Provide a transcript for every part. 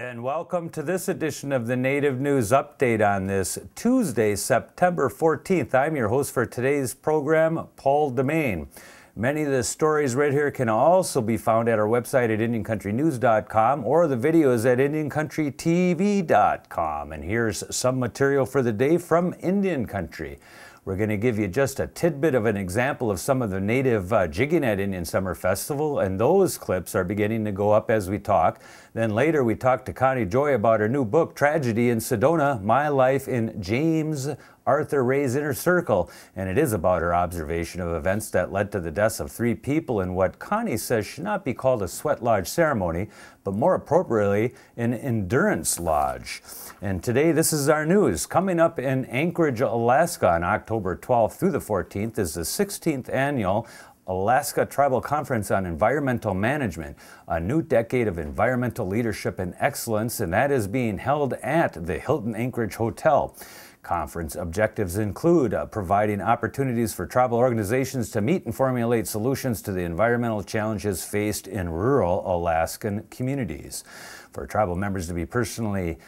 And welcome to this edition of the Native News Update on this Tuesday, September 14th. I'm your host for today's program, Paul DeMain. Many of the stories right here can also be found at our website at IndianCountryNews.com or the videos at IndianCountryTV.com. And here's some material for the day from Indian Country. We're going to give you just a tidbit of an example of some of the native jigging at Indian Summer Festival, and those clips are beginning to go up as we talk. Then later we talk to Connie Joy about her new book, Tragedy in Sedona, My Life in James Arthur Ray's Inner Circle, and it is about her observation of events that led to the deaths of 3 people in what Connie says should not be called a sweat lodge ceremony, but more appropriately, an endurance lodge. And today, this is our news. Coming up in Anchorage, Alaska on October 12th through the 14th is the 16th annual Alaska Tribal Conference on Environmental Management, a new decade of environmental leadership and excellence, and that is being held at the Hilton Anchorage Hotel. Conference objectives include providing opportunities for tribal organizations to meet and formulate solutions to the environmental challenges faced in rural Alaskan communities, for tribal members to be personally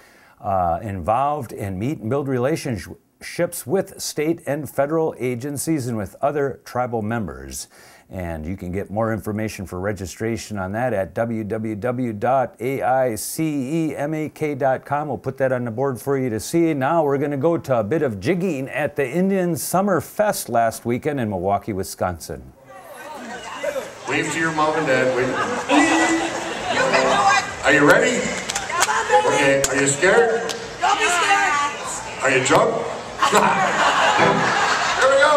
involved and meet and build relationships with state and federal agencies and with other tribal members. And you can get more information for registration on that at www.aicemak.com. We'll put that on the board for you to see. Now we're going to go to a bit of jigging at the Indian Summer Fest last weekend in Milwaukee, Wisconsin. Wave to your mom and dad. Wave. Are you ready? Okay. Are you scared? Don't be scared. Are you drunk? Here we go.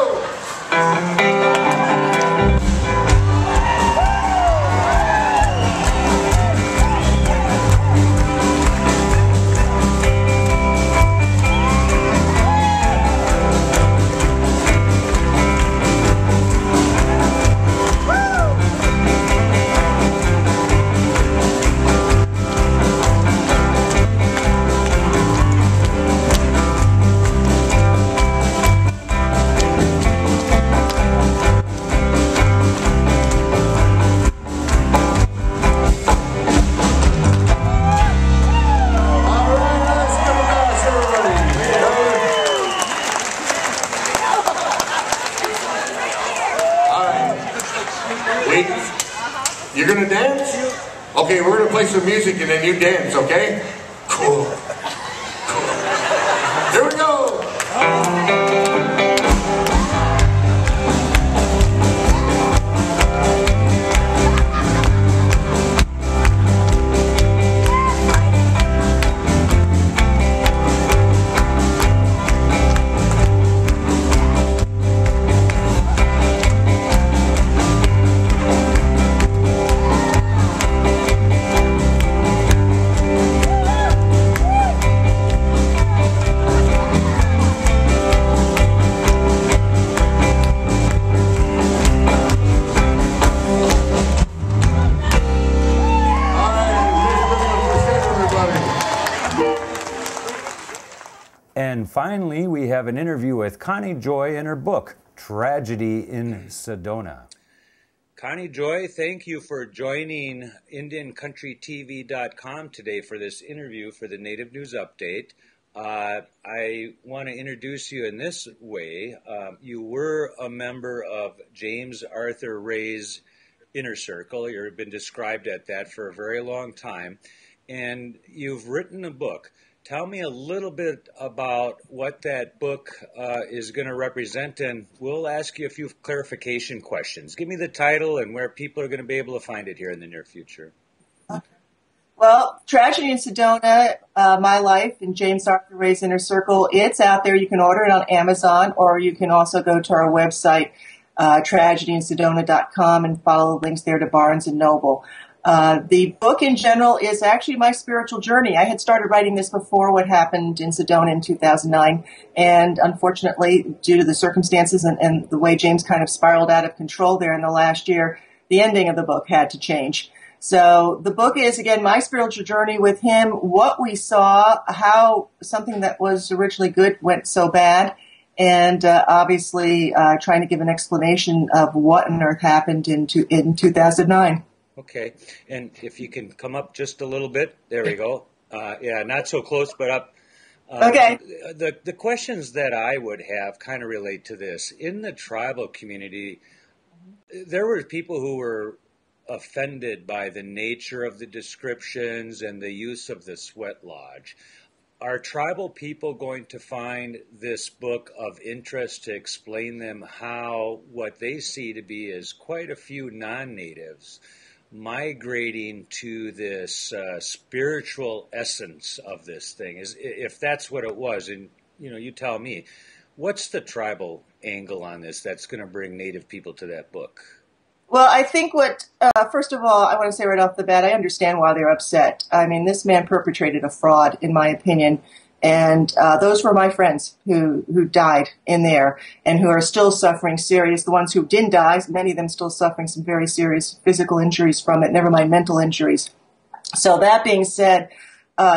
You're gonna dance? Okay, we're gonna play some music and then you dance, okay? Cool. Cool. Here we go! And finally, we have an interview with Connie Joy in her book, Tragedy in Sedona. Connie Joy, thank you for joining IndianCountryTV.com today for this interview for the Native News Update. I want to introduce you in this way. You were a member of James Arthur Ray's Inner Circle. You've been described at that for a very long time. And you've written a book. Tell me a little bit about what that book is going to represent, and we'll ask you a few clarification questions. Give me the title and where people are going to be able to find it here in the near future. Well, Tragedy in Sedona, My Life in James Arthur Ray's Inner Circle, it's out there. You can order it on Amazon, or you can also go to our website, tragedyinsedona.com, and follow the links there to Barnes & Noble. The book in general is actually my spiritual journey. I had started writing this before what happened in Sedona in 2009, and unfortunately, due to the circumstances and the way James kind of spiraled out of control there in the last year, the ending of the book had to change. So the book is, again, my spiritual journey with him, what we saw, how something that was originally good went so bad, and obviously trying to give an explanation of what on earth happened in 2009. Okay, and if you can come up just a little bit, there we go. Yeah, not so close, but up. Okay. The questions that I would have kind of relate to this. In the tribal community, there were people who were offended by the nature of the descriptions and the use of the sweat lodge. Are tribal people going to find this book of interest to explain them how what they see to be as quite a few non-natives migrating to this spiritual essence of this thing, is if that's what it was? And you tell me, what's the tribal angle on this that's going to bring Native people to that book? Well, I think first of all, I want to say right off the bat, I understand why they're upset. I mean, this man perpetrated a fraud, in my opinion, and those were my friends who died in there and who are still suffering serious. The ones who didn't die, many of them still suffering some very serious physical injuries from it, never mind mental injuries. So that being said,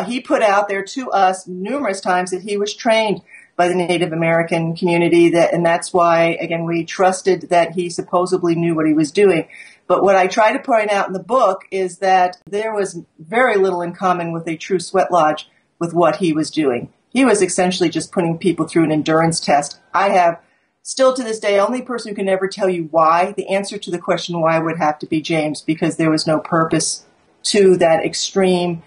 he put out there to us numerous times that he was trained by the Native American community, and that's why, again, we trusted that he supposedly knew what he was doing. But what I try to point out in the book is that there was very little in common with a true sweat lodge with what he was doing. He was essentially just putting people through an endurance test. I have, still to this day, only person who can ever tell you why. The answer to the question why would have to be James, because there was no purpose to that extreme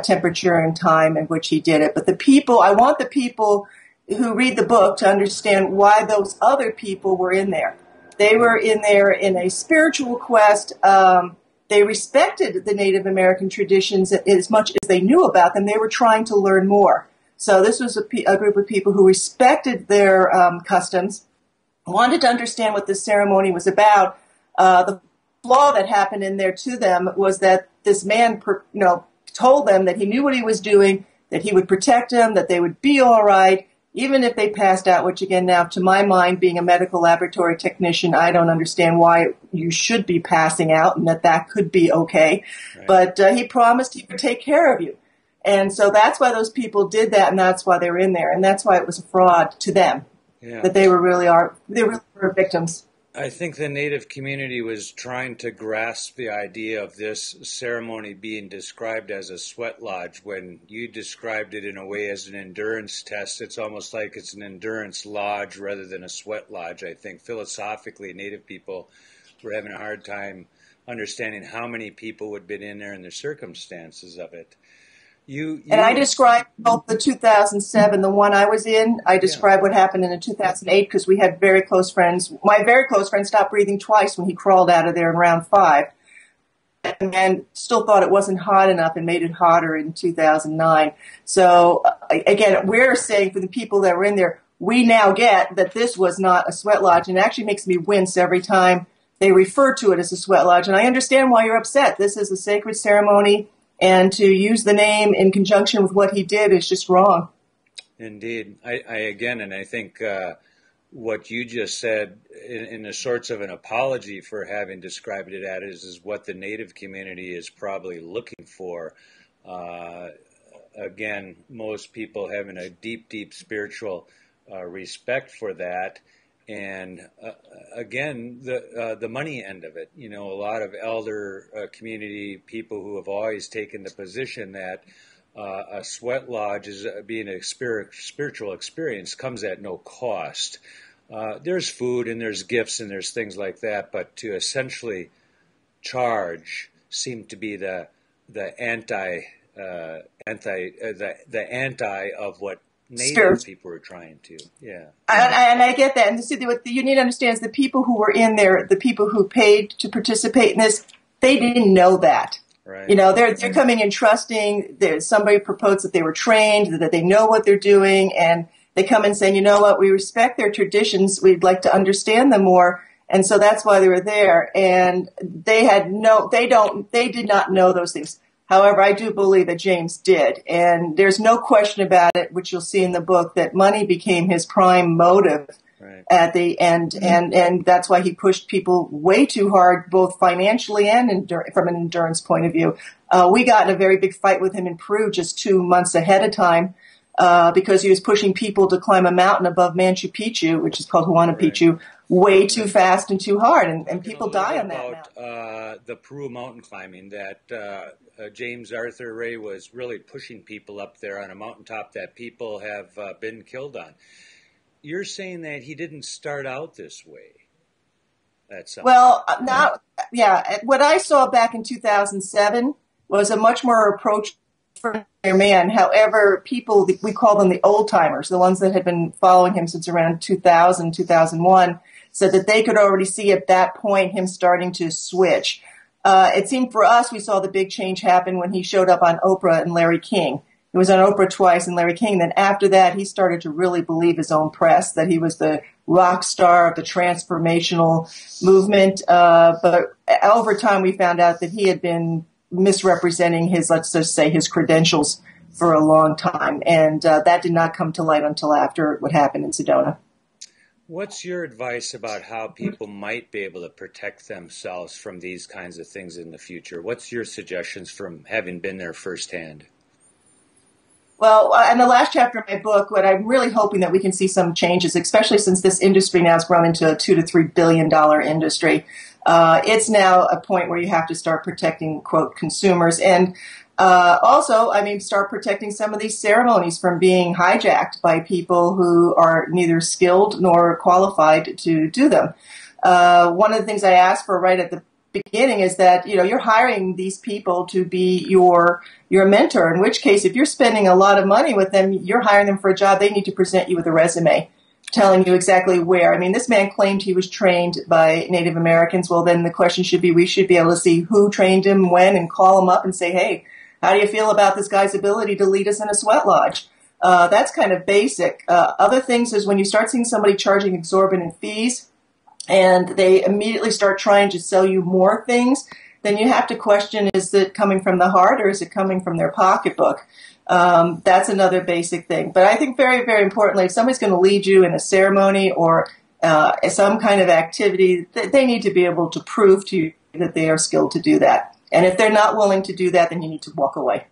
temperature and time in which he did it. But I want the people who read the book to understand why those other people were in there. They were in there in a spiritual quest. They respected the Native American traditions as much as they knew about them. They were trying to learn more. So this was a group of people who respected their customs, wanted to understand what this ceremony was about. The flaw that happened in there to them was that this man, told them that he knew what he was doing, that he would protect them, that they would be all right, even if they passed out, which again, now to my mind, being a medical laboratory technician, I don't understand why you should be passing out and that could be okay. Right. But he promised he would take care of you. And so that's why those people did that, and that's why they were in there. And that's why it was a fraud to them, that they really were victims. I think the Native community was trying to grasp the idea of this ceremony being described as a sweat lodge. When you described it in a way as an endurance test, it's almost like it's an endurance lodge rather than a sweat lodge. I think philosophically, Native people were having a hard time understanding how many people would have been in there and the circumstances of it. And I described both the 2007, the one I was in. I described what happened in the 2008 because we had very close friends. My very close friend stopped breathing twice when he crawled out of there in round 5 and still thought it wasn't hot enough and made it hotter in 2009. So, again, we're saying for the people that were in there, we now get that this was not a sweat lodge, and it actually makes me wince every time they refer to it as a sweat lodge. And I understand why you're upset. This is a sacred ceremony. And to use the name in conjunction with what he did is just wrong. Indeed. I think what you just said in a sorts of an apology for having described it as is what the Native community is probably looking for. Again, most people having a deep, deep spiritual respect for that. And again, the money end of it, a lot of elder community people who have always taken the position that a sweat lodge is being a spiritual experience comes at no cost. There's food and there's gifts and there's things like that, but to essentially charge seemed to be the anti of what Native people were trying to, And I get that. And see, what you need to understand is the people who were in there, the people who paid to participate in this, they didn't know that. Right. They're coming in trusting. Somebody proposed that they were trained, that they know what they're doing, and they come in saying, you know what, we respect their traditions. We'd like to understand them more. And so that's why they were there. And they did not know those things. However, I do believe that James did, and there's no question about it, which you'll see in the book, that money became his prime motive at the end, and that's why he pushed people way too hard, both financially and from an endurance point of view. We got in a very big fight with him in Peru just 2 months ahead of time because he was pushing people to climb a mountain above Machu Picchu, which is called Huayna Picchu, way too fast and too hard, and people die on that mountain. The Peru mountain climbing, that James Arthur Ray was really pushing people up there on a mountaintop that people have been killed on. You're saying that he didn't start out this way. Well, now, yeah, what I saw back in 2007 was a much more approachable man. However, people, we call them the old timers, the ones that had been following him since around 2000, 2001, said that they could already see at that point him starting to switch. It seemed for us, we saw the big change happen when he showed up on Oprah and Larry King. He was on Oprah twice and Larry King. Then after that, he started to really believe his own press, that he was the rock star of the transformational movement. But over time, we found out that he had been misrepresenting his, let's just say, his credentials for a long time. And that did not come to light until after what happened in Sedona. What's your advice about how people might be able to protect themselves from these kinds of things in the future? What's your suggestions from having been there firsthand? Well, in the last chapter of my book, what I'm really hoping that we can see some changes, especially since this industry now has grown into a $2 to $3 billion industry. It's now a point where you have to start protecting, quote, consumers. And also, I mean, start protecting some of these ceremonies from being hijacked by people who are neither skilled nor qualified to do them. One of the things I asked for right at the beginning is that, you know, you're hiring these people to be your mentor, in which case, if you're spending a lot of money with them, you're hiring them for a job, they need to present you with a resume telling you exactly where. I mean, this man claimed he was trained by Native Americans. Well, then the question should be, we should be able to see who trained him, when, and call him up and say, hey, how do you feel about this guy's ability to lead us in a sweat lodge? That's kind of basic. Other things is when you start seeing somebody charging exorbitant fees, and they immediately start trying to sell you more things, then you have to question, is it coming from the heart or is it coming from their pocketbook? That's another basic thing. But I think very, very importantly, if somebody's going to lead you in a ceremony or some kind of activity, they need to be able to prove to you that they are skilled to do that. And if they're not willing to do that, then you need to walk away.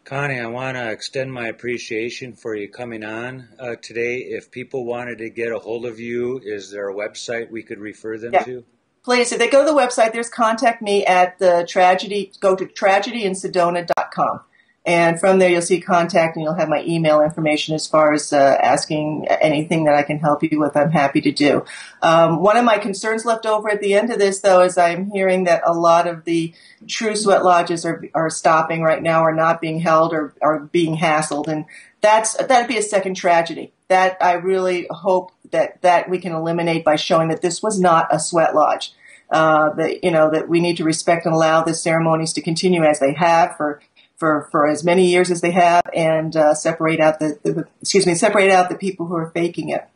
Connie, I want to extend my appreciation for you coming on today. If people wanted to get a hold of you, is there a website we could refer them to? Please, if they go to the website, there's contact me at the tragedy, go to tragedyinsedona.com. And from there, you'll see contact and you'll have my email information as far as asking anything that I can help you with. I'm happy to do. One of my concerns left over at the end of this, though, is I'm hearing that a lot of the true sweat lodges are stopping right now, or not being held, or are being hassled. And that'd be a second tragedy. That I really hope that we can eliminate by showing that this was not a sweat lodge. That we need to respect and allow the ceremonies to continue as they have for as many years as they have, and separate out the people who are faking it.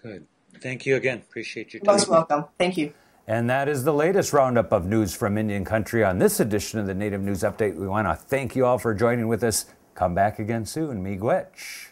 Good. Thank you again. Appreciate your time. Most welcome. Thank you. And that is the latest roundup of news from Indian Country on this edition of the Native News Update. We want to thank you all for joining with us. Come back again soon. Miigwech.